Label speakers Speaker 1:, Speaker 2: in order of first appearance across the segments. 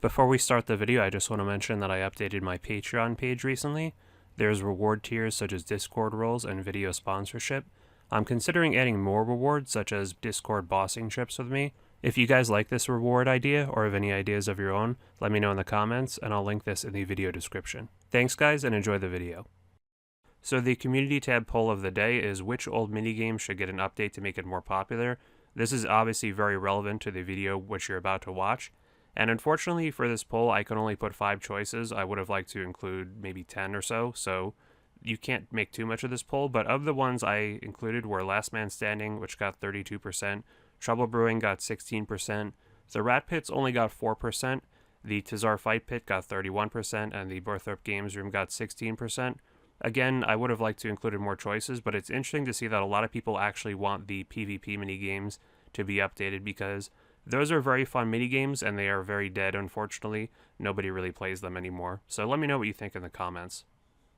Speaker 1: Before we start the video, I just want to mention that I updated my Patreon page recently. There's reward tiers such as Discord roles and video sponsorship. I'm considering adding more rewards such as Discord bossing trips with me. If you guys like this reward idea or have any ideas of your own, let me know in the comments and I'll link this in the video description. Thanks guys and enjoy the video. So the community tab poll of the day is which old minigame should get an update to make it more popular. This is obviously very relevant to the video which you're about to watch. And unfortunately for this poll, I can only put 5 choices. I would have liked to include maybe 10 or so you can't make too much of this poll. But of the ones I included were Last Man Standing, which got 32%, Trouble Brewing got 16%, the Rat Pits only got 4%, the Tazar Fight Pit got 31%, and the Burthorpe Games Room got 16%. Again, I would have liked to include more choices, but it's interesting to see that a lot of people actually want the PvP minigames to be updated because those are very fun minigames, and they are very dead, unfortunately. Nobody really plays them anymore. So let me know what you think in the comments.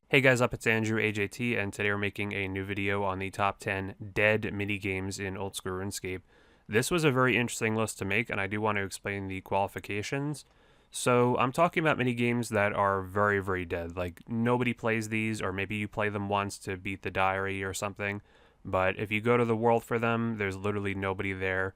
Speaker 1: Hey guys up, it's AndrewAJT, and today we're making a new video on the top 10 dead minigames in old school RuneScape. This was a very interesting list to make, and I do want to explain the qualifications. So I'm talking about minigames that are very, very dead. Like, nobody plays these, or maybe you play them once to beat the diary or something. But if you go to the world for them, there's literally nobody there.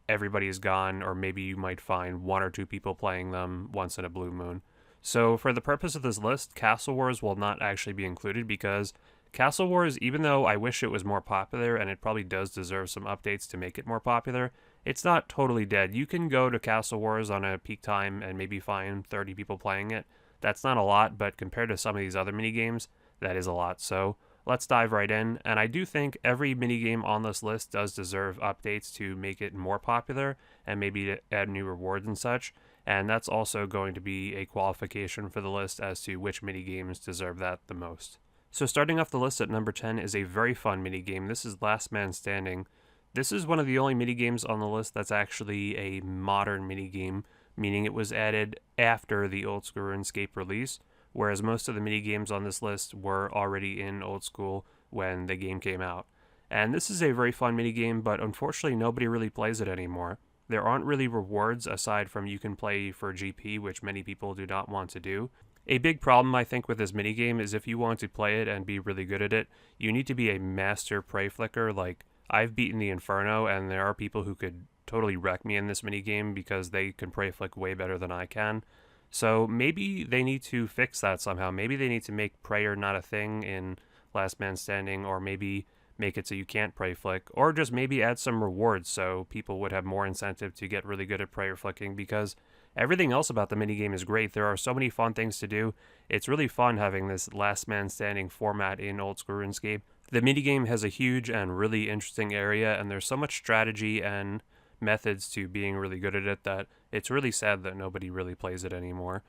Speaker 1: Everybody's gone, or maybe you might find 1 or 2 people playing them once in a blue moon. So for the purpose of this list, Castle Wars will not actually be included because Castle Wars, even though I wish it was more popular and it probably does deserve some updates to make it more popular, it's not totally dead. You can go to Castle Wars on a peak time and maybe find 30 people playing it. That's not a lot, but compared to some of these other minigames, that is a lot. So let's dive right in, and I do think every minigame on this list does deserve updates to make it more popular and maybe to add new rewards and such, and that's also going to be a qualification for the list as to which minigames deserve that the most. So starting off the list at number 10 is a very fun minigame. This is Last Man Standing. This is one of the only minigames on the list that's actually a modern minigame, meaning it was added after the old school RuneScape release, whereas most of the minigames on this list were already in old school when the game came out. And this is a very fun minigame, but unfortunately nobody really plays it anymore. There aren't really rewards aside from you can play for GP, which many people do not want to do. A big problem I think with this minigame is if you want to play it and be really good at it, you need to be a master prey flicker. Like, I've beaten the Inferno, and there are people who could totally wreck me in this minigame because they can prey flick way better than I can. So maybe they need to fix that somehow. Maybe they need to make prayer not a thing in Last Man Standing, or maybe make it so you can't prey flick, or just maybe add some rewards so people would have more incentive to get really good at prayer flicking, because everything else about the minigame is great. There are so many fun things to do. It's really fun having this Last Man Standing format in old school RuneScape. The minigame has a huge and really interesting area, and there's so much strategy and methods to being really good at it that it's really sad that nobody really plays it anymore.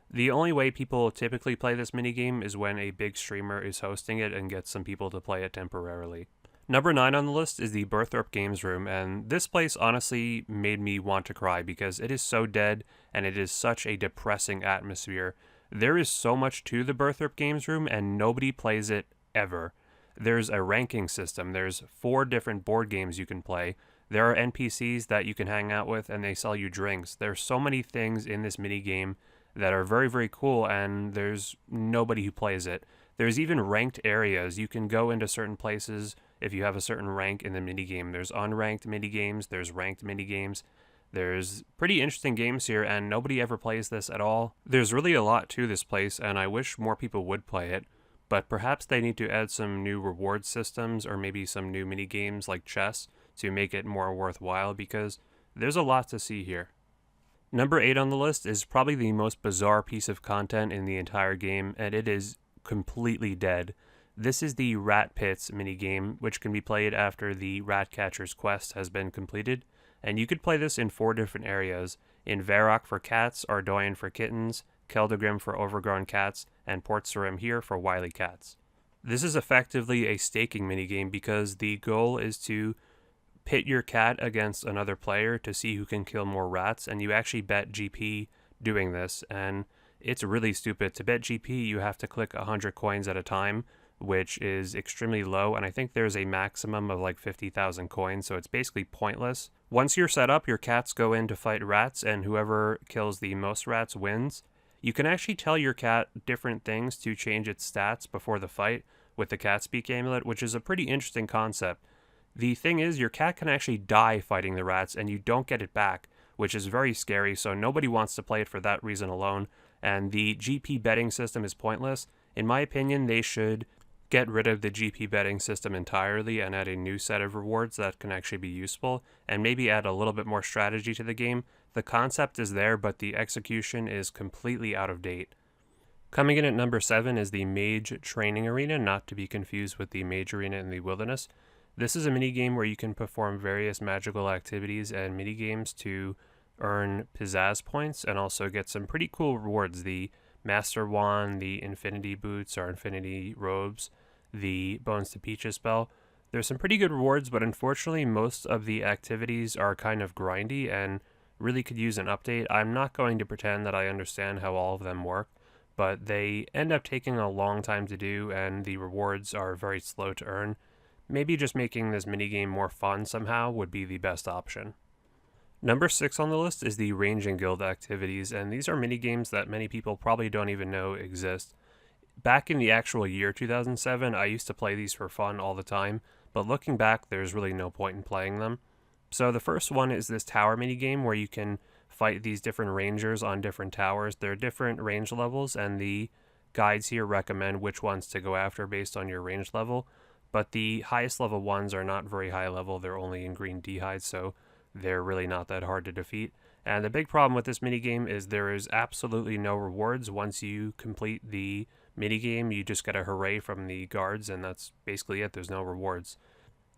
Speaker 1: The only way people typically play this minigame is when a big streamer is hosting it and gets some people to play it temporarily. Number 9 on the list is the Burthorpe Games Room, and this place honestly made me want to cry because it is so dead and it is such a depressing atmosphere. There is so much to the Burthorpe Games Room and nobody plays it ever. There's a ranking system. There's 4 different board games you can play. There are NPCs that you can hang out with and they sell you drinks. There's so many things in this minigame that are very, very cool, and there's nobody who plays it. There's even ranked areas. You can go into certain places if you have a certain rank in the minigame. There's unranked minigames, there's ranked minigames. There's pretty interesting games here, and nobody ever plays this at all. There's really a lot to this place, and I wish more people would play it, but perhaps they need to add some new reward systems or maybe some new minigames like chess to make it more worthwhile, because there's a lot to see here. Number 8 on the list is probably the most bizarre piece of content in the entire game, and it is completely dead. This is the Rat Pits minigame, which can be played after the Rat Catcher's quest has been completed, and you could play this in 4 different areas: in Varrock for cats, Ardoyan for kittens, Keldagrim for overgrown cats, and Port Sarim here for wily cats. This is effectively a staking minigame because the goal is to pit your cat against another player to see who can kill more rats, and you actually bet GP doing this, and it's really stupid. To bet GP, you have to click 100 coins at a time, which is extremely low, and I think there's a maximum of like 50,000 coins, so it's basically pointless. Once you're set up, your cats go in to fight rats, and whoever kills the most rats wins. You can actually tell your cat different things to change its stats before the fight with the Cat Speak amulet, which is a pretty interesting concept. The thing is, your cat can actually die fighting the rats, and you don't get it back, which is very scary, so nobody wants to play it for that reason alone, and the GP betting system is pointless. In my opinion, they should get rid of the GP betting system entirely and add a new set of rewards that can actually be useful, and maybe add a little bit more strategy to the game. The concept is there, but the execution is completely out of date. Coming in at number 7 is the Mage Training Arena, not to be confused with the Mage Arena in the Wilderness. This is a minigame where you can perform various magical activities and minigames to earn pizzazz points and also get some pretty cool rewards. The Master Wand, the Infinity Boots or Infinity Robes, the Bones to Peaches spell. There's some pretty good rewards, but unfortunately most of the activities are kind of grindy and really could use an update. I'm not going to pretend that I understand how all of them work, but they end up taking a long time to do and the rewards are very slow to earn. Maybe just making this minigame more fun somehow would be the best option. Number 6 on the list is the Range and Guild activities, and these are minigames that many people probably don't even know exist. Back in the actual year 2007, I used to play these for fun all the time, but looking back, there's really no point in playing them. So the first one is this tower minigame where you can fight these different rangers on different towers. There are different range levels, and the guides here recommend which ones to go after based on your range level. But the highest level ones are not very high level. They're only in green D-hide, so they're really not that hard to defeat. And the big problem with this minigame is there is absolutely no rewards. Once you complete the minigame, you just get a hooray from the guards, and that's basically it. There's no rewards.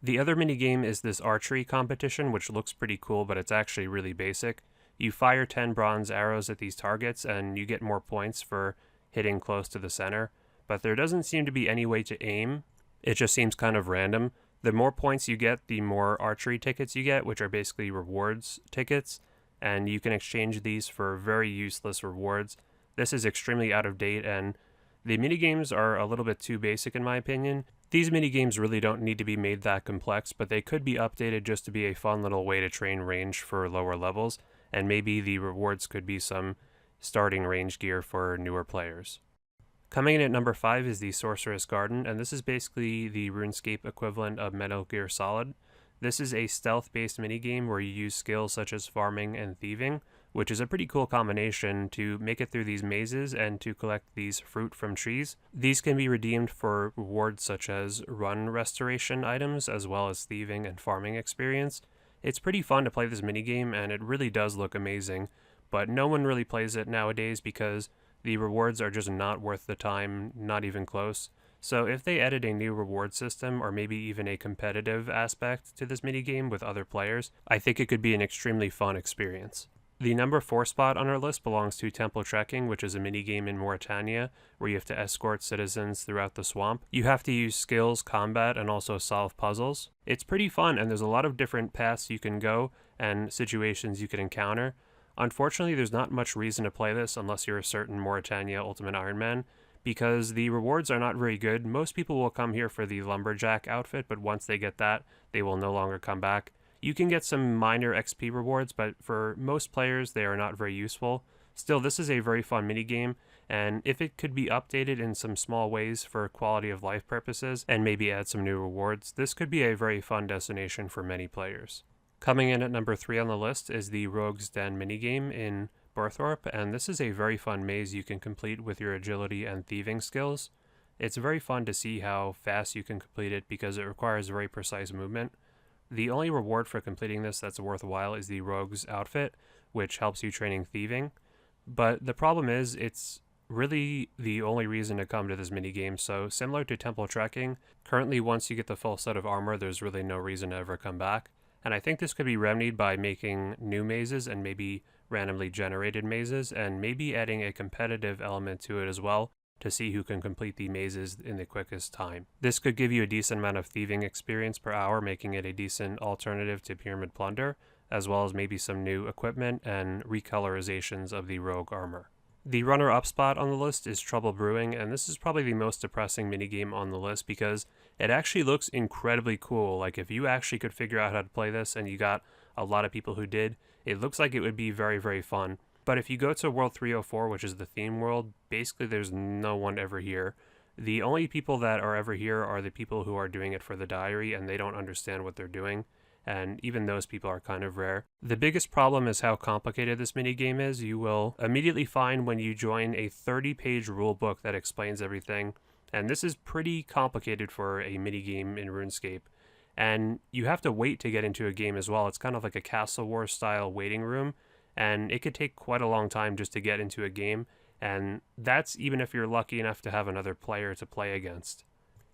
Speaker 1: The other minigame is this archery competition, which looks pretty cool, but it's actually really basic. You fire 10 bronze arrows at these targets, and you get more points for hitting close to the center. But there doesn't seem to be any way to aim. It just seems kind of random. The more points you get, the more archery tickets you get, which are basically rewards tickets, and you can exchange these for very useless rewards. This is extremely out of date, and the minigames are a little bit too basic in my opinion. These minigames really don't need to be made that complex, but they could be updated just to be a fun little way to train range for lower levels, and maybe the rewards could be some starting range gear for newer players. Coming in at number 5 is the Sorceress Garden, and this is basically the RuneScape equivalent of Metal Gear Solid. This is a stealth-based minigame where you use skills such as farming and thieving, which is a pretty cool combination to make it through these mazes and to collect these fruit from trees. These can be redeemed for rewards such as run restoration items, as well as thieving and farming experience. It's pretty fun to play this minigame, and it really does look amazing, but no one really plays it nowadays because the rewards are just not worth the time, not even close. So if they added a new reward system, or maybe even a competitive aspect to this minigame with other players, I think it could be an extremely fun experience. The number 4 spot on our list belongs to Temple Trekking, which is a minigame in Mauritania, where you have to escort citizens throughout the swamp. You have to use skills, combat, and also solve puzzles. It's pretty fun, and there's a lot of different paths you can go, and situations you can encounter. Unfortunately, there's not much reason to play this unless you're a certain Mauritania Ultimate Iron Man, because the rewards are not very good. Most people will come here for the Lumberjack outfit, but once they get that, they will no longer come back. You can get some minor XP rewards, but for most players, they are not very useful. Still, this is a very fun minigame, and if it could be updated in some small ways for quality of life purposes, and maybe add some new rewards, this could be a very fun destination for many players. Coming in at number 3 on the list is the Rouges Den minigame in Burthorpe, and this is a very fun maze you can complete with your agility and thieving skills. It's very fun to see how fast you can complete it because it requires very precise movement. The only reward for completing this that's worthwhile is the Rogue's outfit, which helps you training thieving. But the problem is, it's really the only reason to come to this minigame, so similar to Temple Trekking, currently once you get the full set of armor, there's really no reason to ever come back. And I think this could be remedied by making new mazes and maybe randomly generated mazes, and maybe adding a competitive element to it as well to see who can complete the mazes in the quickest time. This could give you a decent amount of thieving experience per hour, making it a decent alternative to Pyramid Plunder, as well as maybe some new equipment and recolorizations of the rogue armor. The runner-up spot on the list is Trouble Brewing, and this is probably the most depressing minigame on the list because it actually looks incredibly cool. Like, if you actually could figure out how to play this and you got a lot of people who did. It looks like it would be very, very fun. But if you go to World 304, which is the theme world, basically there's no one ever here. The only people that are ever here are the people who are doing it for the diary, and they don't understand what they're doing. And even those people are kind of rare. The biggest problem is how complicated this minigame is. You will immediately find when you join a 30-page rulebook that explains everything, and this is pretty complicated for a minigame in RuneScape. And you have to wait to get into a game as well. It's kind of like a Castle War style waiting room, and it could take quite a long time just to get into a game, and that's even if you're lucky enough to have another player to play against.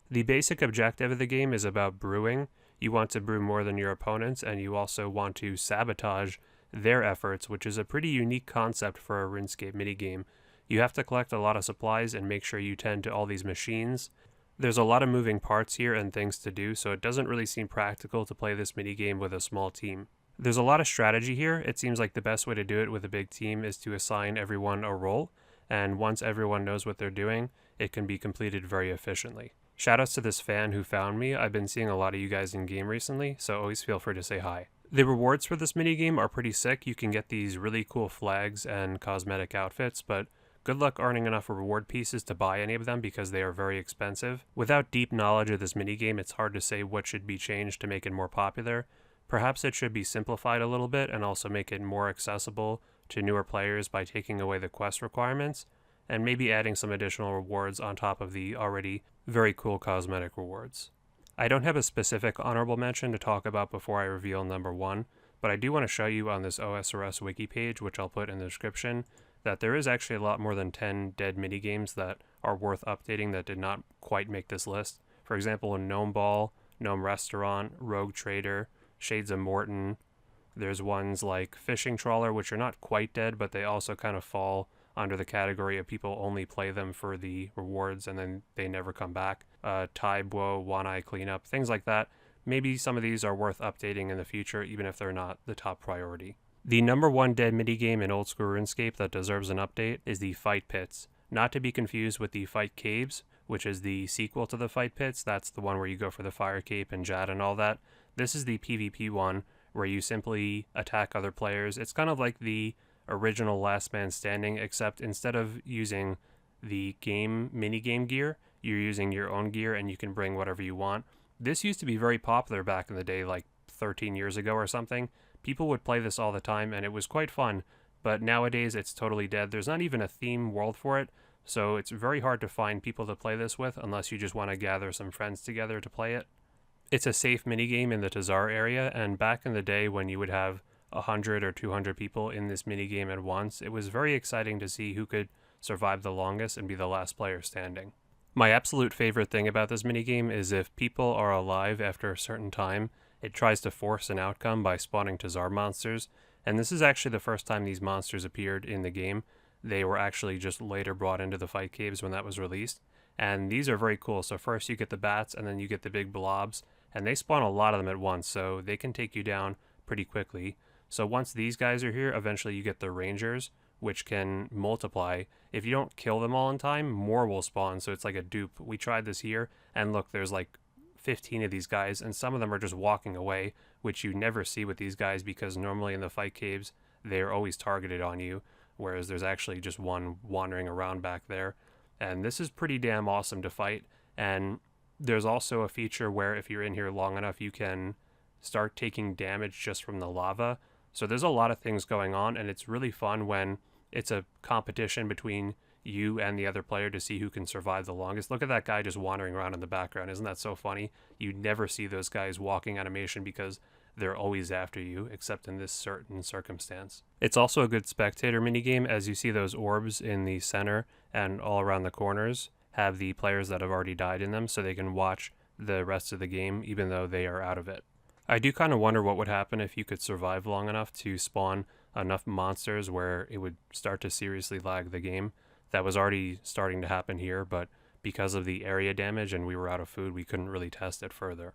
Speaker 1: The basic objective of the game is about brewing. You want to brew more than your opponents, and you also want to sabotage their efforts, which is a pretty unique concept for a RuneScape minigame. You have to collect a lot of supplies and make sure you tend to all these machines. There's a lot of moving parts here and things to do, so it doesn't really seem practical to play this minigame with a small team. There's a lot of strategy here. It seems like the best way to do it with a big team is to assign everyone a role, and once everyone knows what they're doing, it can be completed very efficiently. Shoutouts to this fan who found me. I've been seeing a lot of you guys in game recently, so always feel free to say hi. The rewards for this minigame are pretty sick. You can get these really cool flags and cosmetic outfits, but good luck earning enough reward pieces to buy any of them because they are very expensive. Without deep knowledge of this minigame, it's hard to say what should be changed to make it more popular. Perhaps it should be simplified a little bit and also make it more accessible to newer players by taking away the quest requirements, and maybe adding some additional rewards on top of the already very cool cosmetic rewards. I don't have a specific honorable mention to talk about before I reveal number 1, but I do want to show you on this OSRS wiki page, which I'll put in the description, that there is actually a lot more than 10 dead minigames that are worth updating that did not quite make this list. For example, Gnome Ball, Gnome Restaurant, Rogue Trader, Shades of Morton. There's ones like Fishing Trawler, which are not quite dead, but they also kind of fall under the category of people only play them for the rewards and then they never come back. Taibo, One Eye Cleanup, things like that. Maybe some of these are worth updating in the future, even if they're not the top priority. The number 1 dead minigame in old school RuneScape that deserves an update is the Fight Pits. Not to be confused with the Fight Caves, which is the sequel to the Fight Pits. That's the one where you go for the Fire Cape and Jad and all that. This is the PvP one, where you simply attack other players. It's kind of like the original Last Man Standing, except instead of using the minigame gear, you're using your own gear and you can bring whatever you want. This used to be very popular back in the day, like 13 years ago or something. People would play this all the time and it was quite fun, but nowadays it's totally dead. There's not even a theme world for it, so it's very hard to find people to play this with unless you just want to gather some friends together to play it. It's a safe minigame in the Tazar area, and back in the day when you would have 100 or 200 people in this minigame at once, it was very exciting to see who could survive the longest and be the last player standing. My absolute favorite thing about this minigame is if people are alive after a certain time, it tries to force an outcome by spawning Tazar monsters, and this is actually the first time these monsters appeared in the game. They were actually just later brought into the Fight Caves when that was released, and these are very cool. So first you get the bats, and then you get the big blobs, and they spawn a lot of them at once, so they can take you down pretty quickly. So once these guys are here, eventually you get the rangers, which can multiply. If you don't kill them all in time, more will spawn, so it's like a dupe. We tried this here, and look, there's like 15 of these guys, and some of them are just walking away, which you never see with these guys because normally in the Fight Caves, they're always targeted on you, whereas there's actually just one wandering around back there. And this is pretty damn awesome to fight, and there's also a feature where if you're in here long enough, you can start taking damage just from the lava. So there's a lot of things going on, and it's really fun when it's a competition between you and the other player to see who can survive the longest. Look at that guy just wandering around in the background. Isn't that so funny? You never see those guys walking animation because they're always after you, except in this certain circumstance. It's also a good spectator minigame, as you see those orbs in the center and all around the corners have the players that have already died in them, so they can watch the rest of the game even though they are out of it. I do kind of wonder what would happen if you could survive long enough to spawn enough monsters where it would start to seriously lag the game. That was already starting to happen here, but because of the area damage and we were out of food, we couldn't really test it further.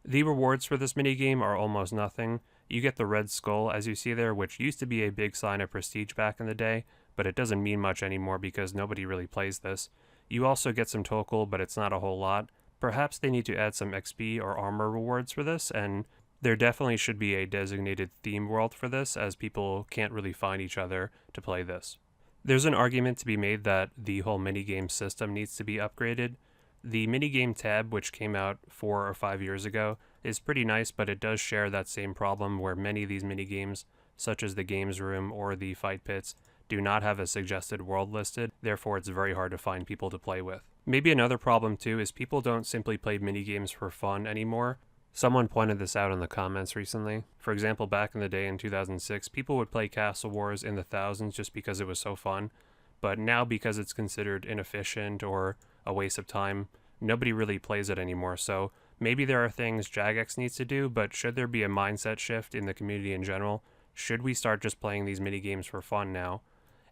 Speaker 1: The rewards for this minigame are almost nothing. You get the red skull, as you see there, which used to be a big sign of prestige back in the day, but it doesn't mean much anymore because nobody really plays this. You also get some Tokul, but it's not a whole lot. Perhaps they need to add some XP or armor rewards for this, and There definitely should be a designated theme world for this, as people can't really find each other to play this. There's an argument to be made that the whole minigame system needs to be upgraded. The minigame tab, which came out 4 or 5 years ago, is pretty nice, but it does share that same problem where many of these minigames, such as the games room or the fight pits, do not have a suggested world listed, therefore it's very hard to find people to play with. Maybe another problem too is people don't simply play minigames for fun anymore. Someone pointed this out in the comments recently. For example, back in the day in 2006, people would play Castle Wars in the thousands just because it was so fun, but now because it's considered inefficient or a waste of time, nobody really plays it anymore. So maybe there are things Jagex needs to do, but should there be a mindset shift in the community in general? Should we start just playing these minigames for fun now?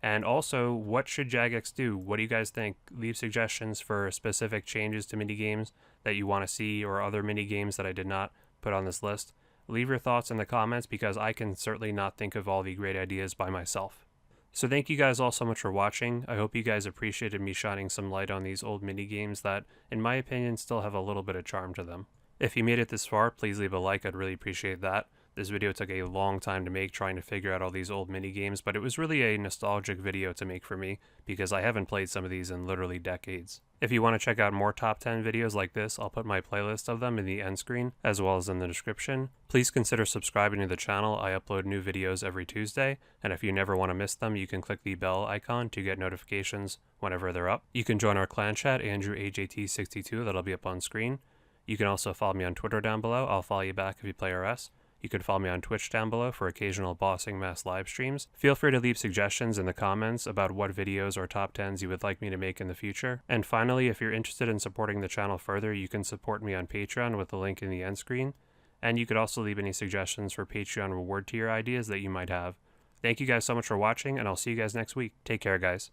Speaker 1: And also, what should Jagex do? What do you guys think? Leave suggestions for specific changes to minigames that you want to see, or other minigames that I did not put on this list. Leave your thoughts in the comments, because I can certainly not think of all the great ideas by myself. So thank you guys all so much for watching. I hope you guys appreciated me shining some light on these old minigames that, in my opinion, still have a little bit of charm to them. If you made it this far, please leave a like, I'd really appreciate that. This video took a long time to make, trying to figure out all these old minigames, but it was really a nostalgic video to make for me, because I haven't played some of these in literally decades. If you want to check out more top 10 videos like this, I'll put my playlist of them in the end screen, as well as in the description. Please consider subscribing to the channel. I upload new videos every Tuesday, and if you never want to miss them, you can click the bell icon to get notifications whenever they're up. You can join our clan chat, AndrewAJT62, that'll be up on screen. You can also follow me on Twitter down below. I'll follow you back if you play RS. You can follow me on Twitch down below for occasional bossing mass live streams. Feel free to leave suggestions in the comments about what videos or top 10s you would like me to make in the future. And finally, if you're interested in supporting the channel further, you can support me on Patreon with the link in the end screen. And you could also leave any suggestions for Patreon reward tier ideas that you might have. Thank you guys so much for watching, and I'll see you guys next week. Take care, guys.